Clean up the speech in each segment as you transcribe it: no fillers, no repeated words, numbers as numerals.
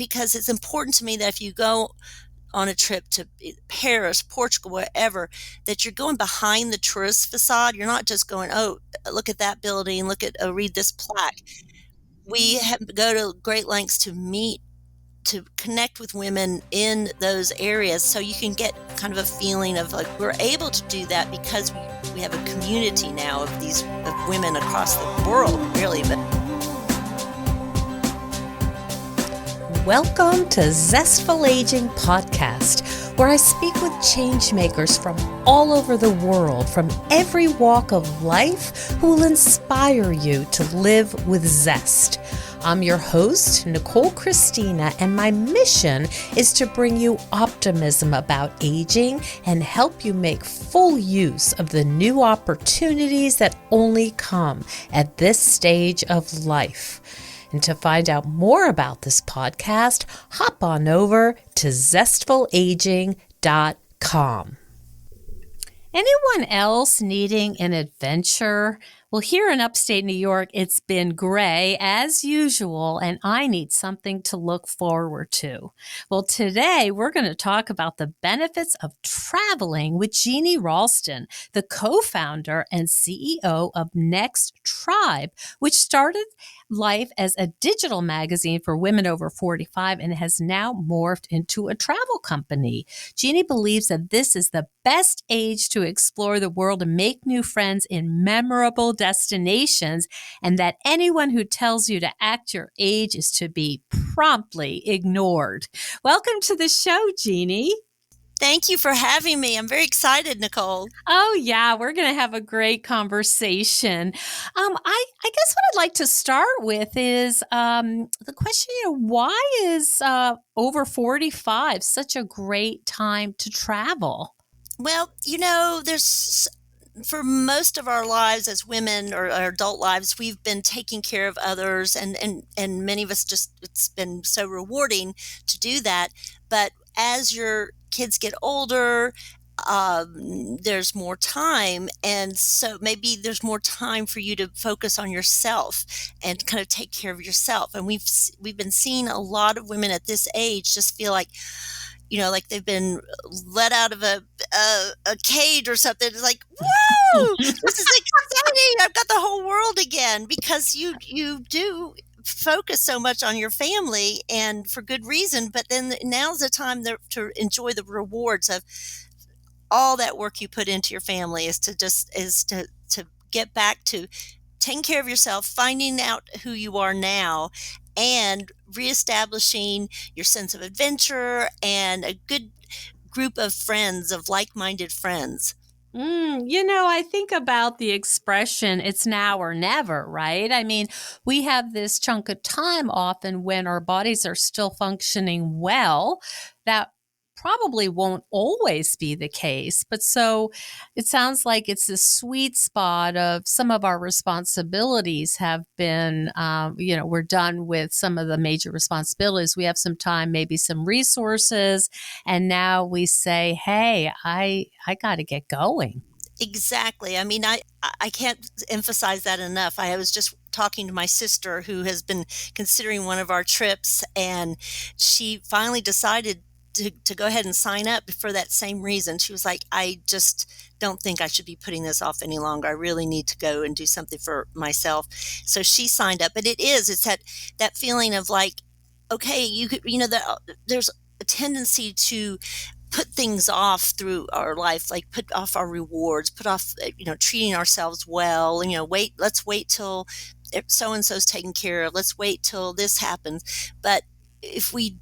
because it's important to me that if you go on a trip to Paris, Portugal, wherever, that you're going behind the tourist facade. You're not just going, oh, look at that building, read this plaque. We have to go to great lengths to connect with women in those areas, so you can get kind of a feeling of like we're able to do that because we have a community now of women across the world, really. But welcome to Zestful Aging Podcast, where I speak with change makers from all over the world, from every walk of life, who will inspire you to live with zest. I'm your host, Nicole Christina, and my mission is to bring you optimism about aging and help you make full use of the new opportunities that only come at this stage of life. And to find out more about this podcast, hop on over to zestfulaging.com. Anyone else needing an adventure? Well, here in upstate New York, it's been gray as usual, and I need something to look forward to. Well, today we're going to talk about the benefits of traveling with Jeannie Ralston, the co-founder and CEO of Next Tribe, which started life as a digital magazine for women over 45 and has now morphed into a travel company. Jeannie believes that this is the best age to explore the world and make new friends in memorable destinations, and that anyone who tells you to act your age is to be promptly ignored. Welcome to the show, Jeannie. thank you for having me. I'm very excited, Nicole. Oh, yeah, we're going to have a great conversation. I guess what I'd like to start with is the question, why is over 45 such a great time to travel? Well, there's for most of our lives as women or our adult lives, we've been taking care of others, and many of us it's been so rewarding to do that. But as your kids get older, there's more time, and so maybe there's more time for you to focus on yourself and kind of take care of yourself. And we've been seeing a lot of women at this age just feel like, like they've been let out of a cage or something. It's like, whoa, this is exciting. I've got the whole world again, because you do focus so much on your family, and for good reason. But then now's the time to enjoy the rewards of all that work you put into your family, is to get back to taking care of yourself, finding out who you are now, and reestablishing your sense of adventure and a good group of friends, of like-minded friends. I think about the expression, it's now or never, right? I mean, we have this chunk of time often when our bodies are still functioning well. That probably won't always be the case. But so it sounds like it's a sweet spot of some of our responsibilities have been, we're done with some of the major responsibilities. We have some time, maybe some resources. And now we say, hey, I got to get going. Exactly. I mean, I can't emphasize that enough. I was just talking to my sister, who has been considering one of our trips, and she finally decided to go ahead and sign up for that same reason. She was like, I just don't think I should be putting this off any longer. I really need to go and do something for myself. So she signed up. But it's that feeling of like, okay, there's a tendency to put things off through our life, like put off our rewards, put off, treating ourselves well, let's wait till so-and-so's taken care of. Let's wait till this happens. But if we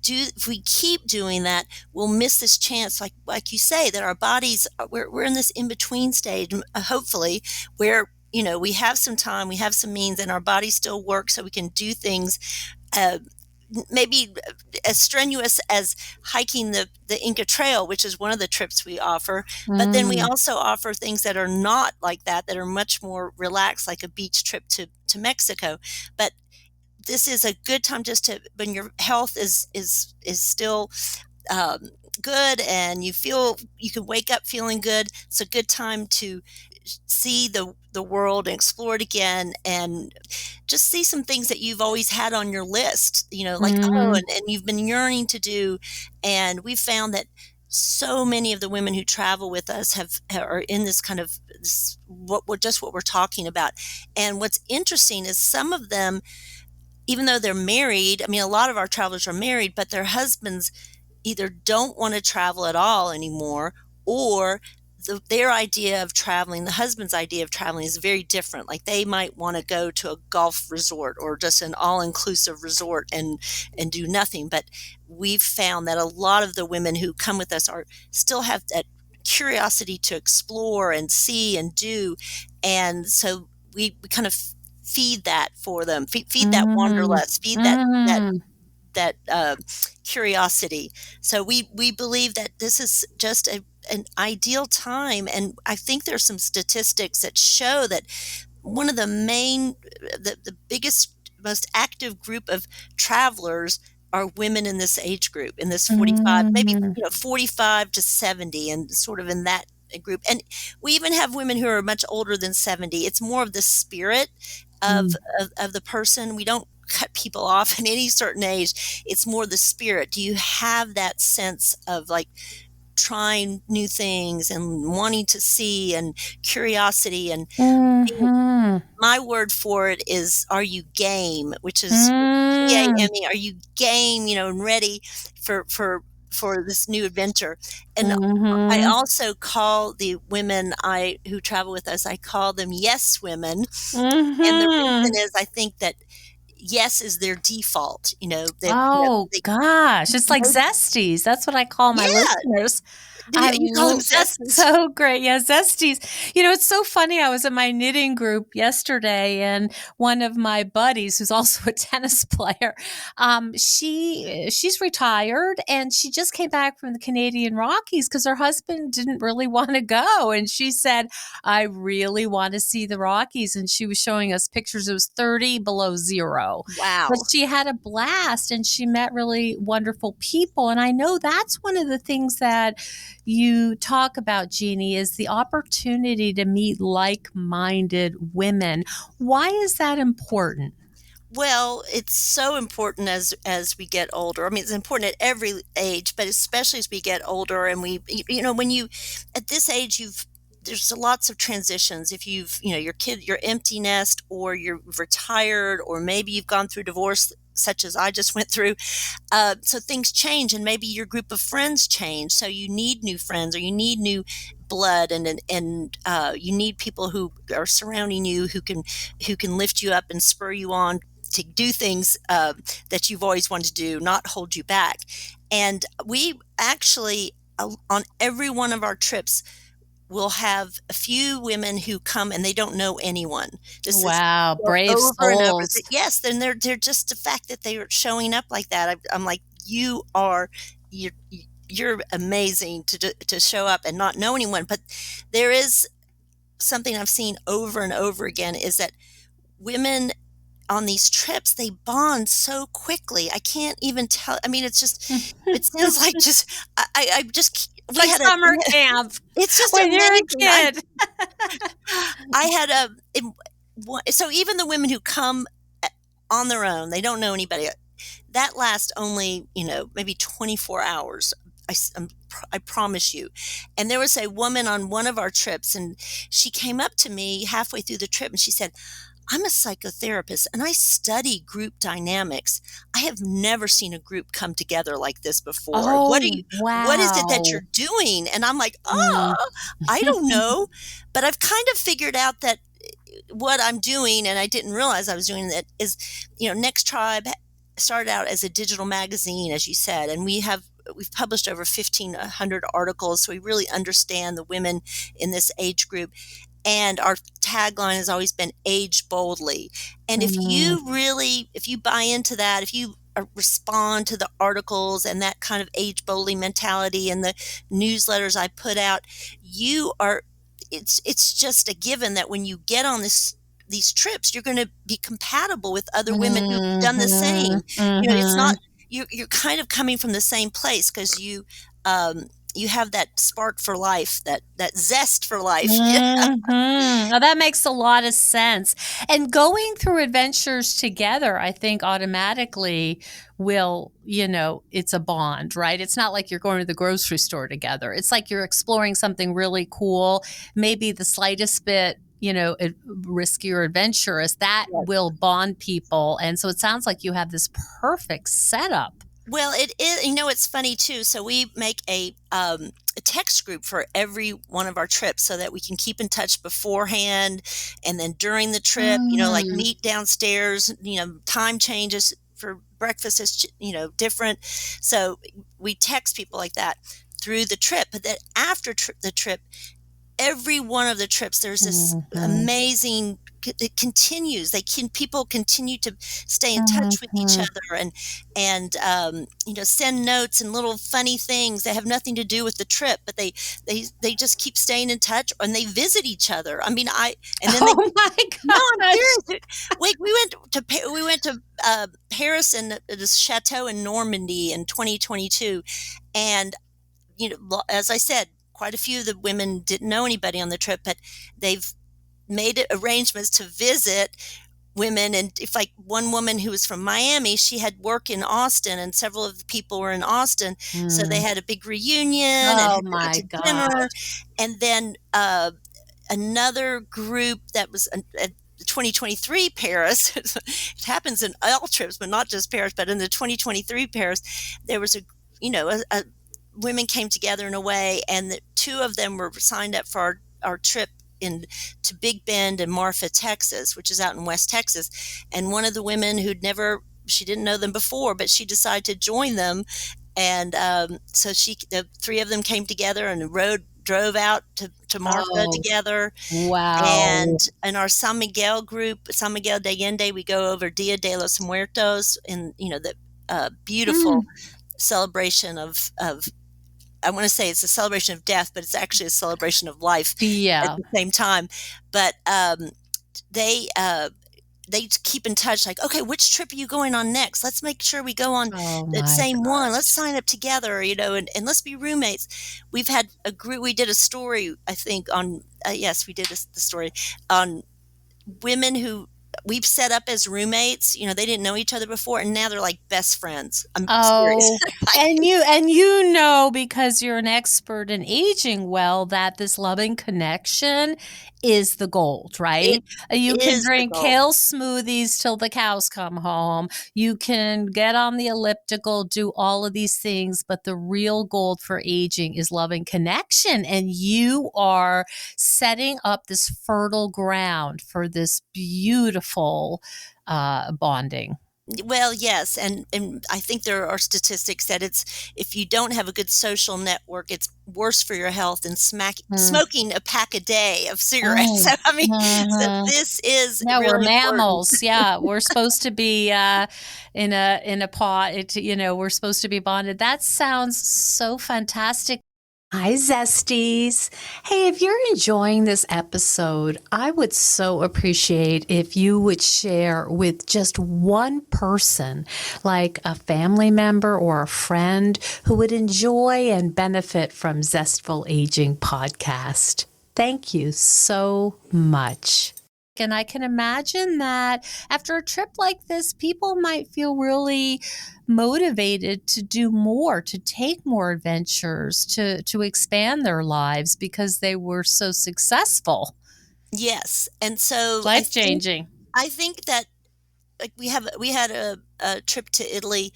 keep doing that, we'll miss this chance, like you say, that our bodies, we're in this in-between stage, hopefully, where, we have some time, we have some means, and our bodies still work, so we can do things, maybe as strenuous as hiking the Inca Trail, which is one of the trips we offer. But then we also offer things that are not like that are much more relaxed, like a beach trip to Mexico. But this is a good time just to, when your health is still good, and you can wake up feeling good. It's a good time to see the world and explore it again, and just see some things that you've always had on your list, like, oh, Mm, and you've been yearning to do. And we've found that so many of the women who travel with us are in this kind of this, what we're talking about. And what's interesting is some of them, even though they're married, I mean, a lot of our travelers are married, but their husbands either don't want to travel at all anymore, or their idea of traveling, the husband's idea of traveling, is very different. Like, they might want to go to a golf resort or just an all-inclusive resort and do nothing. But we've found that a lot of the women who come with us are still have that curiosity to explore and see and do. And so we kind of feed that for them, feed that mm, wanderlust, feed that mm, that curiosity. So we believe that this is just an ideal time, and I think there's some statistics that show that one of the biggest, most active group of travelers are women in this age group, in this 45, maybe mm, 45 to 70, and sort of in that group. And we even have women who are much older than 70. It's more of the spirit of mm, of the person. We don't cut people off at any certain age. It's more the spirit. Do you have that sense of, like, trying new things and wanting to see and curiosity and being, mhm, my word for it is, are you game, which is mm, GAME. Are you game, and ready for this new adventure? And I mhm, also call the women I who travel with us, I call them yes women. And the reason mhm. is, I think that yes is their default, Oh they gosh, it's like maybe, Zesties. That's what I call my yeah, listeners. you call them That's zesties. so great. Yeah, Zesties. It's so funny. I was at my knitting group yesterday, and one of my buddies, who's also a tennis player, she's retired, and she just came back from the Canadian Rockies because her husband didn't really want to go, and she said, "I really want to see the Rockies," and she was showing us pictures. It was 30 below zero, but Wow. she had a blast, and she met really wonderful people. And I know that's one of the things that you talk about, Jeannie, is the opportunity to meet like-minded women. Why is that important? Well, it's so important as we get older. I mean, it's important at every age, but especially as we get older, and when you at this age, there's lots of transitions. If your kid, your empty nest, or you're retired, or maybe you've gone through divorce, such as I just went through. So things change, and maybe your group of friends change. So you need new friends, or you need new blood, and you need people who are surrounding you, who can lift you up and spur you on to do things that you've always wanted to do, not hold you back. And we actually, on every one of our trips, we'll have a few women who come and they don't know anyone. This is Wow, brave over and over. souls. Yes, then they're just the fact that they are showing up like that. I'm like, you're you're amazing to show up and not know anyone. But there is something I've seen over and over again, is that women on these trips, they bond so quickly. I can't even tell. I mean, it sounds like just, I just, It's like summer camp it's just when you're a amazing. kid. I had so even the women who come on their own, they don't know anybody. That lasts only, maybe 24 hours. I promise you. And there was a woman on one of our trips, and she came up to me halfway through the trip, and she said, I'm a psychotherapist and I study group dynamics. I have never seen a group come together like this before. Oh, What is it that wow. you're doing? And I'm like, Mm. oh, I don't know. But I've kind of figured out that what I'm doing, and I didn't realize I was doing that, is, Next Tribe started out as a digital magazine, as you said, and we've published over 1,500 articles, so we really understand the women in this age group. And our tagline has always been age boldly. And Mm. if you buy into that, if you respond to the articles and that kind of age boldly mentality and the newsletters I put out, you are, it's just a given that when you get on these trips, you're going to be compatible with other women who've done the Mhm. same. It's not, Mhm. you're kind of coming from the same place, because um, you have that spark for life, that zest for life. Yeah. Oh, that makes a lot of sense. And going through adventures together, I think automatically will, it's a bond, right? It's not like you're going to the grocery store together. It's like you're exploring something really cool, maybe the slightest bit, risky or adventurous, that will bond people. And so it sounds like you have this perfect setup. Well, it is. It's funny too. So we make a text group for every one of our trips so that we can keep in touch beforehand, and then during the trip, like Mm. meet downstairs. Time changes for breakfast is different, so we text people like that through the trip. But then after the trip, every one of the trips, there's this Mhm. amazing, it continues. People continue to stay in touch with each Mhm. other, and send notes and little funny things that have nothing to do with the trip, but they just keep staying in touch, and they visit each other. I mean, and then they Oh my no, I'm gosh. serious. Wait, we went to Paris and this chateau in Normandy in 2022, and as I said, quite a few of the women didn't know anybody on the trip, but they've made arrangements to visit women. And if, like, one woman who was from Miami, she had work in Austin, and several of the people were in Austin, so they Mm. had a big reunion and Oh had to go my to dinner. gosh. And then another group that was at the 2023 Paris. It happens in all trips, but not just Paris. But in the 2023 Paris, there was a women came together in a way, and the two of them were signed up for our trip in to Big Bend and Marfa, Texas, which is out in West Texas. And one of the women she didn't know them before, but she decided to join them. And so the three of them came together and drove out to Marfa Oh, together. And wow. in our San Miguel group, San Miguel de Allende, we go over Dia de los Muertos, and the beautiful Mm. celebration of I want to say it's a celebration of death, but it's actually a celebration of life at Yeah. the same time. But they they keep in touch, like, okay, which trip are you going on next? Let's make sure we go on Oh that my same one. Let's gosh. sign up together, and let's be roommates. We've had a group. We did a story, I think, on yes, we did the story on women who we've set up as roommates. They didn't know each other before, and now they're like best friends. I'm serious. Oh, and you know because you're an expert in aging well that this loving connection is the gold, It right? You can is the drink goal. kale smoothies till the cows come home. You can get on the elliptical, do all of these things, but the real gold for aging is loving connection. And you are setting up this fertile ground for this beautiful bonding. Well, yes, and I think there are statistics that if you don't have a good social network, it's worse for your health than Mm. smoking a pack a day of cigarettes. Mm. So, I mean, so Mhm. this is Yeah, we're really important. mammals. Yeah, we're supposed to be in a pod. We're supposed to be bonded. That sounds so fantastic. Hi, Zesties. Hey, if you're enjoying this episode, I would so appreciate if you would share with just one person, like a family member or a friend who would enjoy and benefit from Zestful Aging Podcast. Thank you so much. And I can imagine that after a trip like this, people might feel really motivated to do more, to take more adventures, to expand their lives because they were so successful. Yes, and so Life changing. I think that, like, we had a trip to Italy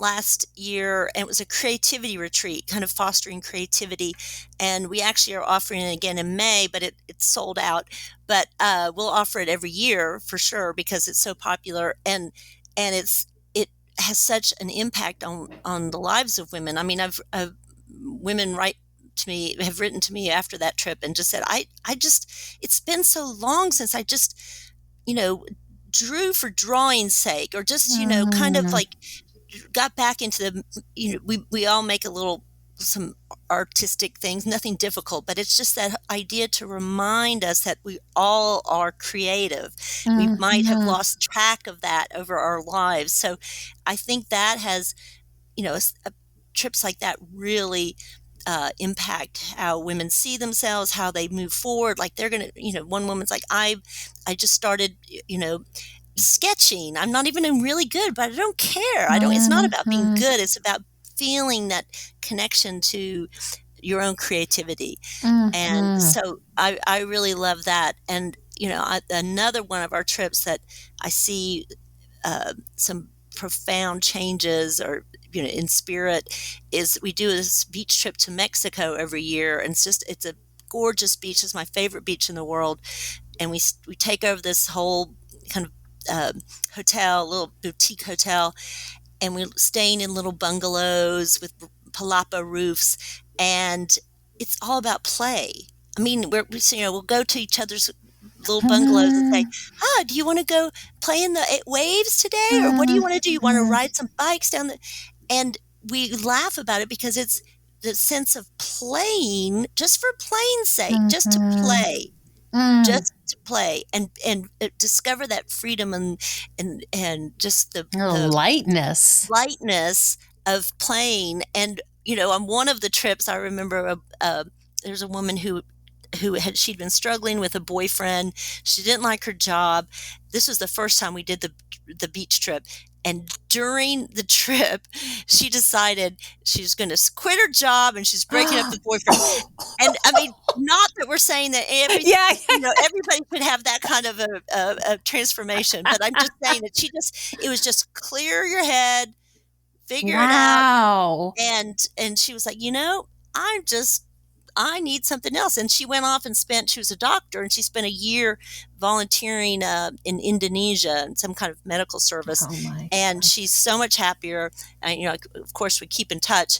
last year, and it was a creativity retreat, kind of fostering creativity. And we actually are offering it again in May, but it's sold out. But we'll offer it every year for sure because it's so popular, and it has such an impact on the lives of women. I mean, I've women have written to me after that trip and just said, I just, it's been so long since I just, you know, drew for drawing's sake, or just, kind of Mm, like got back into we all make some artistic things, nothing difficult, but it's just that idea to remind us that we all are creative. We might have mhm. lost track of that over our lives. So I think that has, trips like that really impact how women see themselves, how they move forward. Like they're going to, one woman's like, I just started, sketching. I'm not even really good, but I don't care. It's not about being Mhm. good. It's about feeling that connection to your own creativity. And Mhm. so I really love that. And, another one of our trips that I see some profound changes or, in spirit is we do this beach trip to Mexico every year. And it's a gorgeous beach. It's my favorite beach in the world. And we take over this whole kind of hotel, little boutique hotel, and we're staying in little bungalows with palapa roofs, and it's all about play. I mean, we'll go to each other's little bungalows and say, Mhm. do you want to go play in the waves today? Or what do you want to do? You want to Mhm. ride some bikes down the, and we laugh about it because it's the sense of playing just for playing's sake, just to Mhm. play, Mm. just to play and discover that freedom and just Oh, the lightness. lightness of playing. And on one of the trips I remember there's a woman she'd been struggling with a boyfriend. She didn't like her job. This was the first time we did the beach trip, and during the trip she decided she's going to quit her job and she's breaking up the boyfriend. And I mean, not that we're saying that Yeah. everybody could have that kind of a transformation, but I'm just saying that it was just clear your head, figure it out. Wow. And she was like, I'm just I need something else. And she went off and she was a doctor, and she spent a year volunteering in Indonesia in some kind of medical service. Oh my And God. she's so much happier. And, of course, we keep in touch.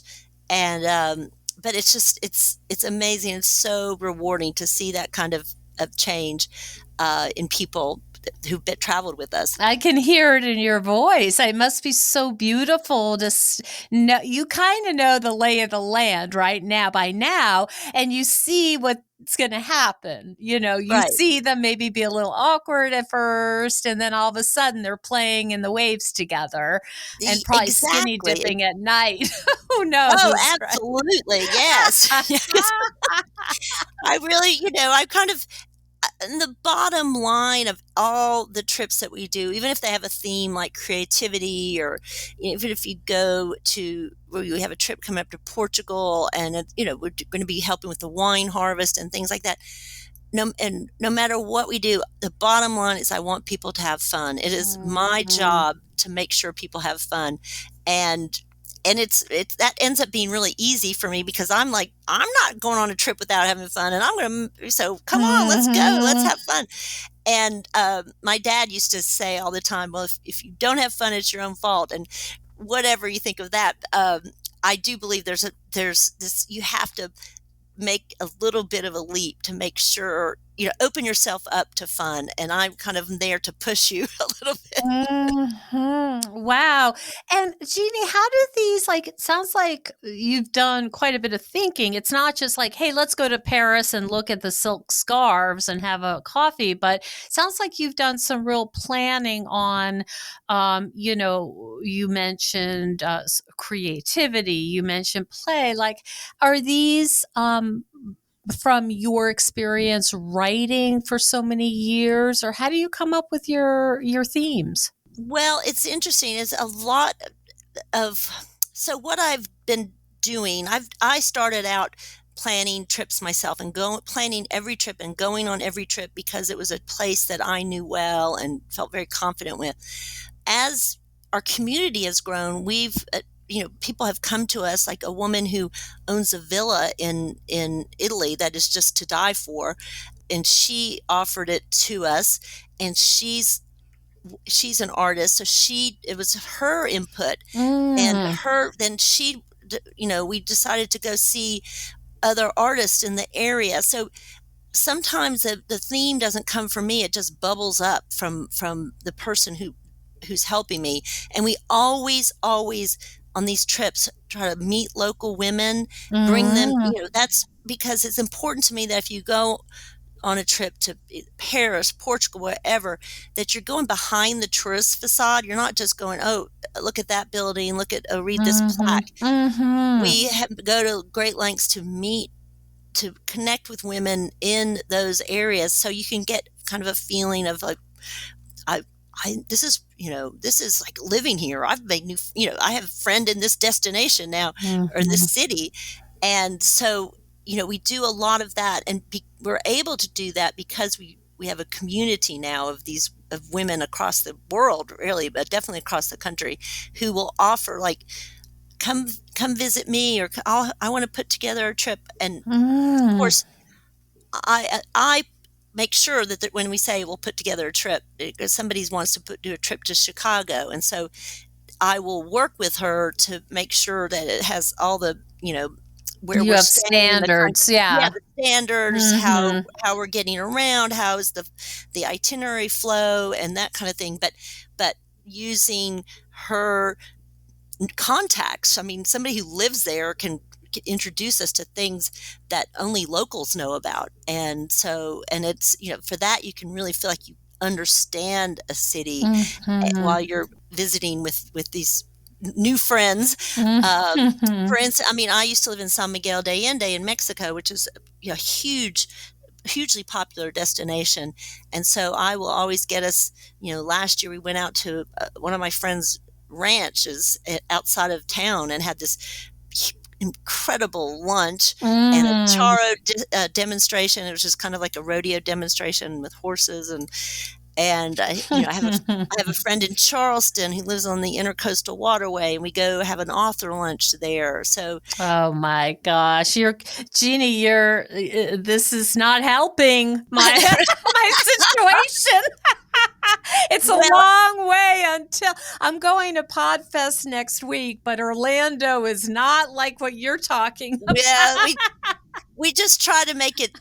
And, but it's amazing. It's so rewarding to see that kind of change in people who've traveled with us. I can hear it in your voice. It must be so beautiful to know. You kind of know the lay of the land right now by now, and you see what's going to happen. You Right. see them maybe be a little awkward at first, and then all of a sudden they're playing in the waves together and probably skinny Exactly. dipping at night. Who Oh, knows, right? absolutely. Yes. Yes. I really, I kind of, and the bottom line of all the trips that we do, even if they have a theme like creativity, or even if you go to where you have a trip coming up to Portugal, and we're going to be helping with the wine harvest and things like that. No matter what we do, the bottom line is I want people to have fun. It is my Mhm. job to make sure people have fun, and it's that ends up being really easy for me because I'm like, I'm not going on a trip without having fun, and so come on, let's go, let's Mhm. have fun. And my dad used to say all the time, well, if you don't have fun, it's your own fault. And whatever you think of that, I do believe there's this, you have to make a little bit of a leap to make sure, open yourself up to fun. And I'm kind of there to push you a little bit. Mhm. Wow. And Jeannie, how do these it sounds like you've done quite a bit of thinking. It's not just like, hey, let's go to Paris and look at the silk scarves and have a coffee, but it sounds like you've done some real planning on, you mentioned creativity, you mentioned play. Are these from your experience writing for so many years, or how do you come up with your themes? Well, it's interesting. It's a lot of, so what I've been doing, I started out planning trips myself and planning every trip and going on every trip because it was a place that I knew well and felt very confident with. As our community has grown, people have come to us, like a woman who owns a villa in Italy that is just to die for, and she offered it to us. And she's an artist, so it was her input, and Mm. then we decided to go see other artists in the area. So sometimes the theme doesn't come from me, it just bubbles up from the person who's helping me. And we always on these trips try to meet local women, bring them, Mm. that's because it's important to me that if you go on a trip to Paris, Portugal, wherever, that you're going behind the tourist facade. You're not just going, oh, look at that building, read this Mhm. plaque. Mhm. We go to great lengths to connect with women in those areas, so you can get kind of a feeling of like, I, this is like living here. I've made I have a friend in this destination now, or this Mhm. city. And so, we do a lot of that, and we're able to do that because we have a community now of women across the world, really, but definitely across the country, who will offer, like, come visit me, or I want to put together a trip. And of Mm. course, I make sure that when we say we'll put together a trip, because somebody wants to do a trip to Chicago, and so I will work with her to make sure that it has all the, where You we're have staying, standards, yeah. the standards, Mhm. how we're getting around, how is the itinerary flow, and that kind of thing. But using her contacts. I mean, somebody who lives there can introduce us to things that only locals know about. And so, and it's, for that, you can really feel like you understand a city Mhm. while you're visiting with these new friends. For Mhm. instance, I mean, I used to live in San Miguel de Allende in Mexico, which is a hugely popular destination. And so I will always get us, last year we went out to one of my friends' ranches outside of town, and had this incredible lunch and a Mm. charo demonstration. It was just kind of like a rodeo demonstration with horses. And I have a friend in Charleston who lives on the Intercoastal Waterway, and we go have an author lunch there. So Oh my gosh, Jeannie, this is not helping my my situation. It's a well, long way until I'm going to Podfest next week, but Orlando is not like what you're talking yeah, about. we just try to make it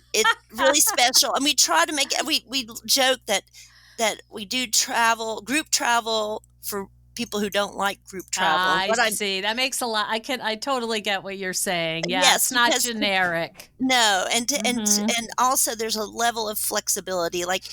really special, and we try to make it. We joke that we do group travel for people who don't like group travel. And I what I'm see. That makes a lot. I totally get what you're saying. Yeah, Yes, it's not because generic. no, Mhm. and also there's a level of flexibility. Like,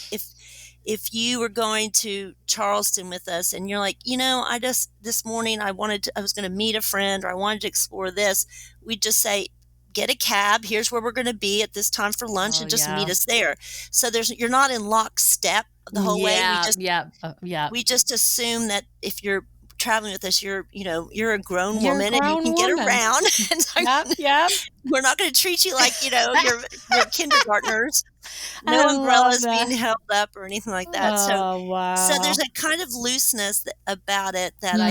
if you were going to Charleston with us, and you're like, I just this morning I was going to meet a friend, or I wanted to explore this, we'd just say, get a cab. Here's where we're going to be at this time for lunch, Oh and just meet yeah. us there. So you're not in lockstep the whole way. Yeah, yeah, yeah. We just assume that if you're traveling with us, you're a grown You're a woman, and you grown can get woman. around. And so Yep, yep. we're not going to treat you like, you're kindergartners. No I love umbrellas being that. held up or anything like that. Oh, So there's wow. a kind of looseness about it that Hmm.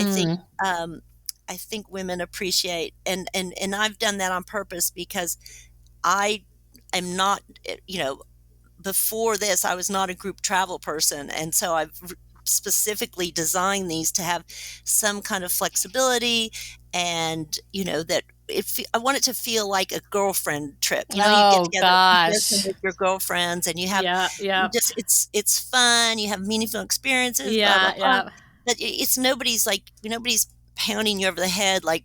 I think women appreciate, and I've done that on purpose, because I am not, before this, I was not a group travel person. And so I've specifically designed these to have some kind of flexibility, and, that I want it to feel like a girlfriend trip. You get Oh together in person gosh. with your girlfriends, and Yeah, yeah. it's fun. You have meaningful experiences, blah, blah, Yeah, blah. yeah. But it's nobody's pounding you over the head like,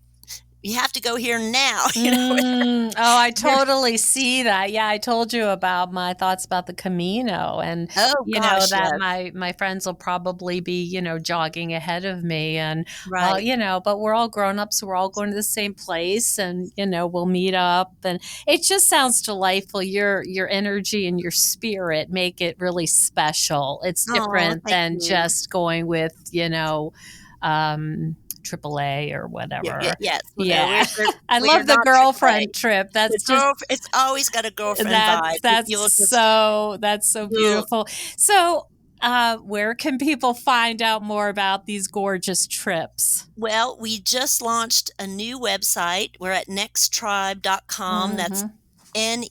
you have to go here now. Mm. Oh, I totally see that. Yeah, I told you about my thoughts about the Camino, and Oh gosh, that yes. my friends will probably be, jogging ahead of me, and well, Right. but we're all grown up, so we're all going to the same place, and we'll meet up, and it just sounds delightful. Your energy and your spirit make it really special. It's Oh, different thank than you. just going with, AAA or Yeah, whatever. yes. No, Yeah. I we're love the not AAA. girlfriend trip. The That's just girl It's always got a girlfriend vibe. You'll just that's so you'll beautiful. So, where can people find out more about these gorgeous trips? Well, we just launched a new website. We're at nexttribe.com. That's Mhm.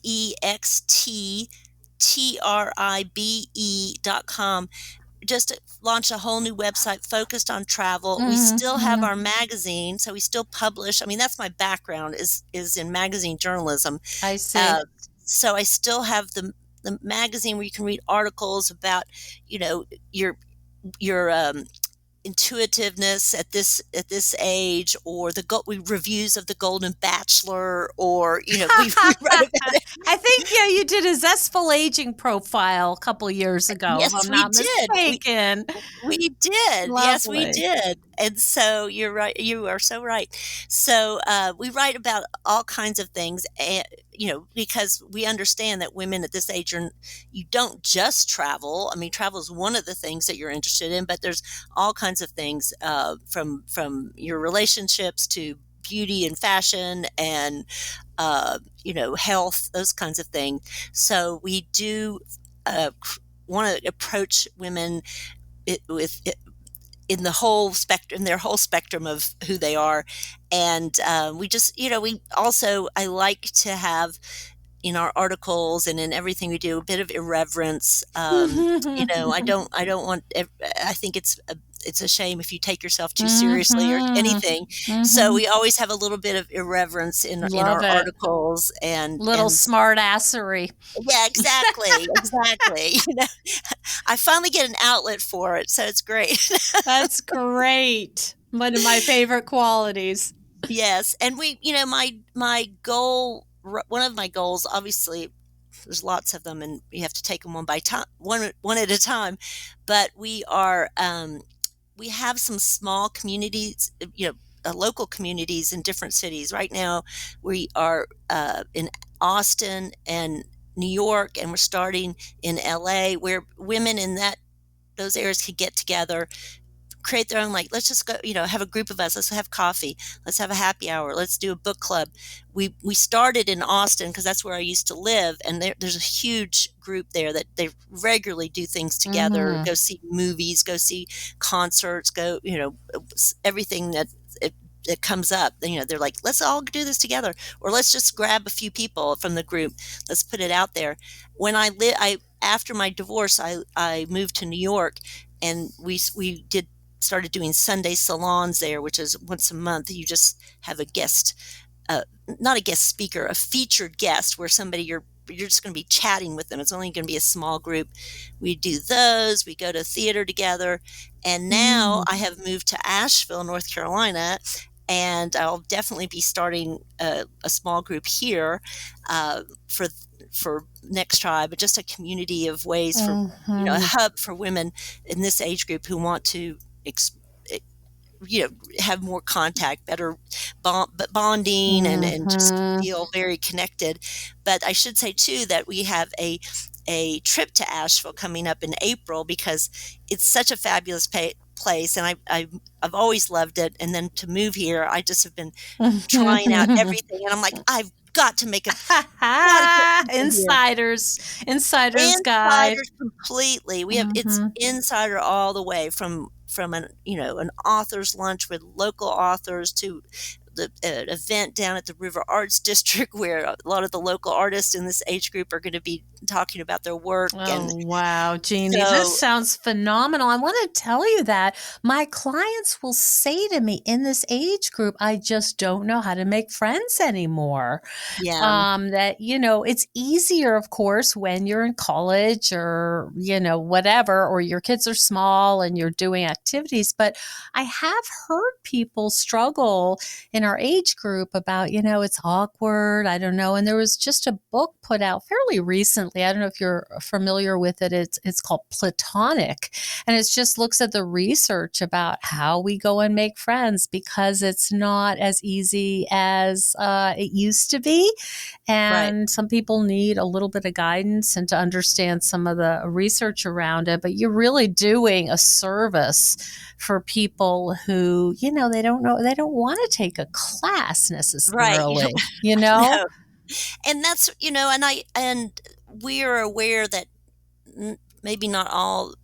nexttribe.com. Just launch a whole new website focused on travel. We Mhm, still have mhm. our magazine, so we still publish. I mean, that's my background, is in magazine journalism. I see. Uh, so I still have the magazine where you can read articles about, you know, your your intuitiveness at this age, or reviews of the Golden Bachelor, or we write about it. I think you did a Zestful Aging profile a couple years ago, if Yes, I'm we not did. mistaken. We did. Yes, we Lovely. did. And so you're right. You are so right. So we write about all kinds of things, because we understand that women at this age you don't just travel. I mean, travel is one of the things that you're interested in, but there's all kinds of things, from your relationships to beauty and fashion and health, those kinds of things. So we do want to approach women with in the whole spectrum, their whole spectrum of who they are. And we just, we also, I like to have in our articles and in everything we do a bit of irreverence. I don't want, I think it's a shame if you take yourself too seriously or Mhm. anything. So Mhm. we always have a little bit of irreverence in Love our it. articles, and Little smart assery. yeah, exactly. I finally get an outlet for it, so it's great. That's great. One of my favorite qualities. Yes, and my goal, one of my goals, obviously, there's lots of them, and you have to take them one at a time. But we have some small communities, local communities in different cities. Right now, we are in Austin and New York, and we're starting in LA, where women in those areas could get together, create their own, like, let's just go, have a group of us, let's have coffee, let's have a happy hour, let's do a book club. We started in Austin because that's where I used to live, and there's a huge group there that they regularly do things together, Mhm. go see movies, go see concerts, go, everything that comes up. They're like, let's all do this together, or let's just grab a few people from the group, let's put it out there. When I after my divorce, I moved to New York, and we did started doing Sunday salons there, which is once a month. You just have a guest, uh, not a guest speaker, a featured guest, where somebody you're just going to be chatting with them. It's only going to be a small group. We do those. We go to theater together, and now Mm. I have moved to Asheville, North Carolina, and I'll definitely be starting a small group here, for Next Tribe, but just a community of ways for, a Mhm. hub for women in this age group who want to have more contact, better bonding, and just Mhm. feel very connected. But I should say too that we have a trip to Asheville coming up in April, because it's such a fabulous place, and I've always loved it. And then to move here, I just have been trying out everything, and I'm like, I've got to got to get people here. Insider's guide. Insiders completely. It's Mhm. insider all the way, from an author's lunch with local authors, to an event down at the River Arts District, where a lot of the local artists in this age group are going to be talking about their work. And Oh, wow, Jeannie, this so, sounds phenomenal. I want to tell you that my clients will say to me in this age group, I just don't know how to make friends anymore. yeah, That, it's easier, of course, when you're in college or, whatever, or your kids are small and you're doing activities. But I have heard people struggle in our age group about, it's awkward. I don't know. And there was just a book put out fairly recently. I don't know if you're familiar with it. It's called Platonic. And it just looks at the research about how we go and make friends, because it's not as easy as it used to be. right, And some people need a little bit of guidance and to understand some of the research around it. But you're really doing a service for people who, they don't know, they don't want to take a class right. necessarily, you know? No, and that's, and we are aware that maybe not all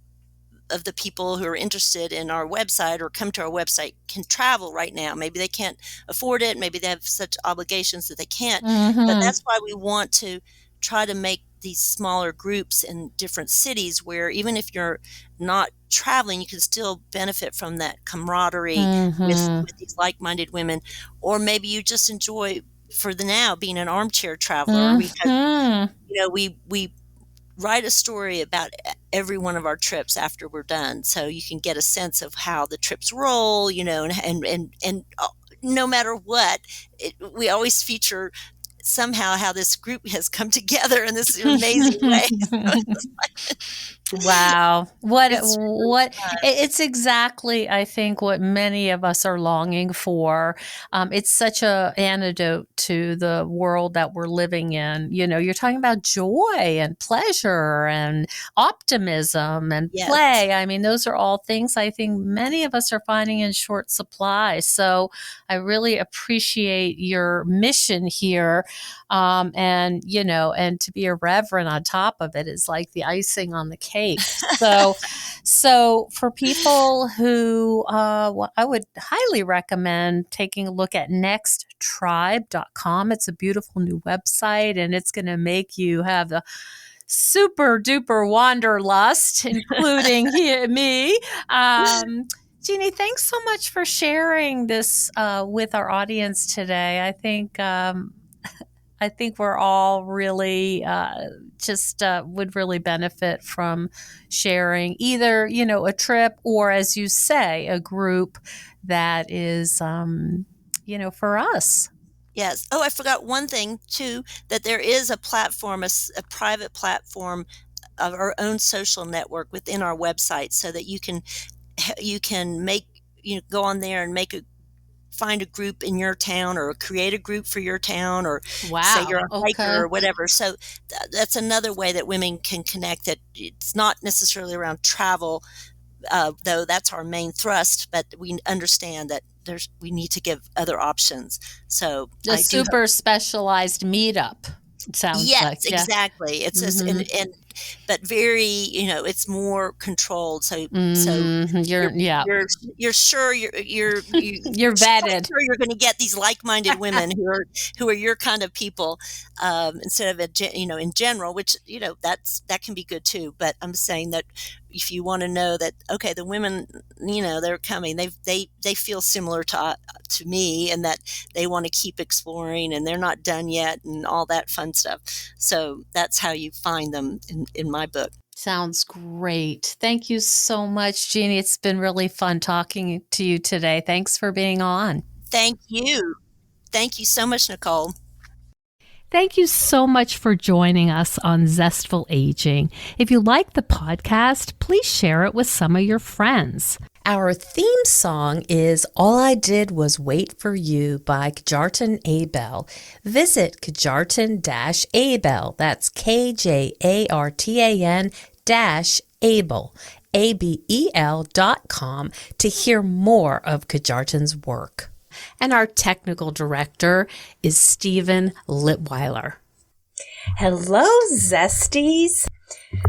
of the people who are interested in our website or come to our website can travel right now. Maybe they can't afford it. Maybe they have such obligations that they can't. But Mm-hmm. that's why we want to try to make these smaller groups in different cities, where even if you're not traveling, you can still benefit from that camaraderie Mm-hmm. with these like-minded women. Or maybe you just enjoy, for the now, being an armchair traveler, because Mm-hmm. we write a story about every one of our trips after we're done. So you can get a sense of how the trips roll, and no matter what, we always feature somehow how this group has come together in this amazing way. Wow. It's really fun. It's exactly, I think, what many of us are longing for. It's such a antidote to the world that we're living in. You're talking about joy and pleasure and optimism and Yes. play. I mean, those are all things I think many of us are finding in short supply. So I really appreciate your mission here. And to be irreverent on top of it is like the icing on the cake. So for people who, I would highly recommend taking a look at nexttribe.com. It's a beautiful new website, and it's going to make you have the super duper wanderlust, including me. Jeannie, thanks so much for sharing this with our audience today. I think we're all really would really benefit from sharing either, a trip or, as you say, a group that is, for us. Yes. Oh, I forgot one thing too, that there is a platform, a private platform of our own social network within our website, so that you can go on there and find a group in your town, or create a group for your town, or say you're Wow. a hiker Okay. or whatever. So that's another way that women can connect. That it's not necessarily around travel, though that's our main thrust, but we understand that we need to give other options. So The I do hope. super specialized meetup. It sounds like, Yes, yeah. exactly. It's just, Mm-hmm. but very, it's more controlled. So Mm-hmm. Yeah. you're sure You're you're vetted. sure you're going to get these like-minded women who are your kind of people, instead of in general, which that can be good too. But I'm saying that if you want to know that, okay, the women, they're coming, they feel similar to me, and that they want to keep exploring, and they're not done yet, and all that fun stuff. So that's how you find them in my book. Sounds great. Thank you so much, Jeannie. It's been really fun talking to you today. Thanks for being on. Thank you. Thank you so much, Nicole. Thank you so much for joining us on Zestful Aging. If you like the podcast, please share it with some of your friends. Our theme song is All I Did Was Wait for You by Kjartan Abel. Visit Kjartan-Abel, that's KJARTAN-Abel, ABEL.com, to hear more of Kjartan's work. And our technical director is Stephen Litweiler. Hello, Zesties.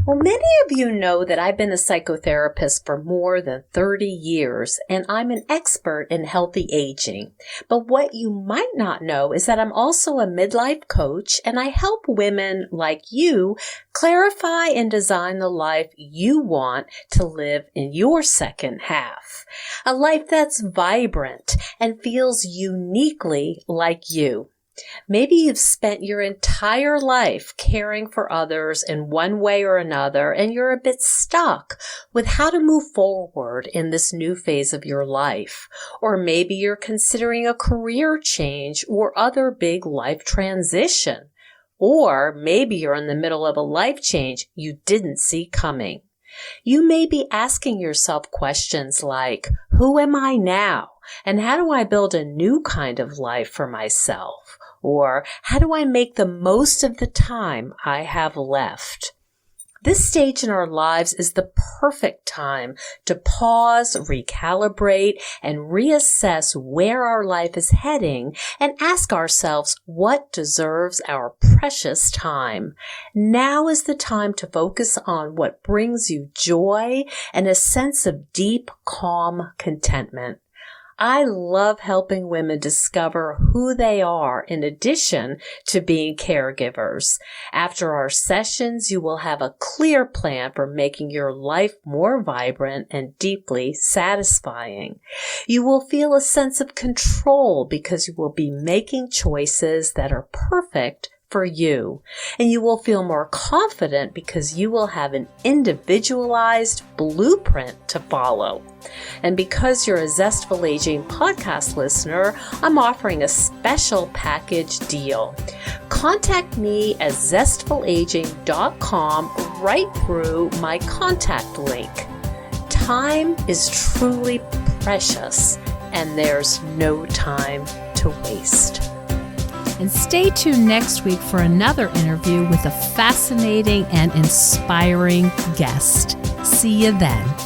Well, many of you know that I've been a psychotherapist for more than 30 years, and I'm an expert in healthy aging. But what you might not know is that I'm also a midlife coach, and I help women like you clarify and design the life you want to live in your second half. A life that's vibrant and feels uniquely like you. Maybe you've spent your entire life caring for others in one way or another, and you're a bit stuck with how to move forward in this new phase of your life. Or maybe you're considering a career change or other big life transition. Or maybe you're in the middle of a life change you didn't see coming. You may be asking yourself questions like, who am I now? And how do I build a new kind of life for myself? Or how do I make the most of the time I have left? This stage in our lives is the perfect time to pause, recalibrate, and reassess where our life is heading and ask ourselves what deserves our precious time. Now is the time to focus on what brings you joy and a sense of deep, calm contentment. I love helping women discover who they are in addition to being caregivers. After our sessions, you will have a clear plan for making your life more vibrant and deeply satisfying. You will feel a sense of control because you will be making choices that are perfect for you. And you will feel more confident because you will have an individualized blueprint to follow. And because you're a Zestful Aging podcast listener, I'm offering a special package deal. Contact me at zestfulaging.com right through my contact link. Time is truly precious, and there's no time to waste. And stay tuned next week for another interview with a fascinating and inspiring guest. See you then.